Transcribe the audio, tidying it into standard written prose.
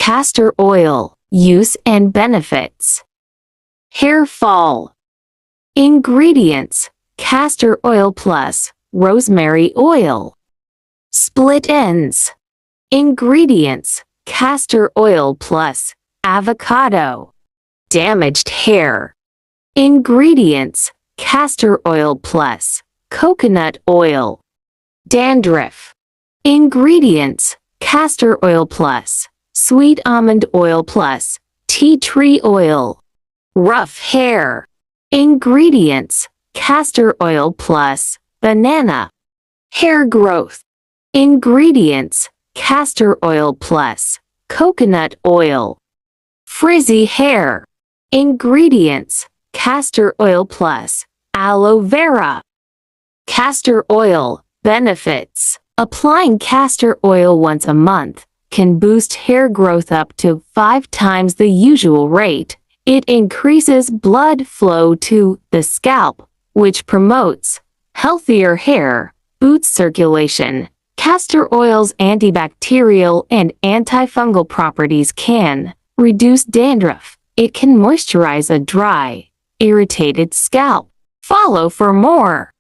Castor oil, use and benefits. Hair fall. Ingredients: castor oil plus rosemary oil. Split ends. Ingredients: castor oil plus avocado. Damaged hair. Ingredients: castor oil plus coconut oil. Dandruff. Ingredients: castor oil plus sweet almond oil plus tea tree oil. Rough hair. Ingredients: castor oil plus banana. Hair growth. Ingredients: castor oil plus coconut oil. Frizzy hair. Ingredients: castor oil plus aloe vera. Castor oil benefits. Applying castor oil once a month can boost hair growth up to 5 times the usual rate. It increases blood flow to the scalp, which promotes healthier hair, boosts circulation. Castor oil's antibacterial and antifungal properties can reduce dandruff. It can moisturize a dry, irritated scalp. Follow for more.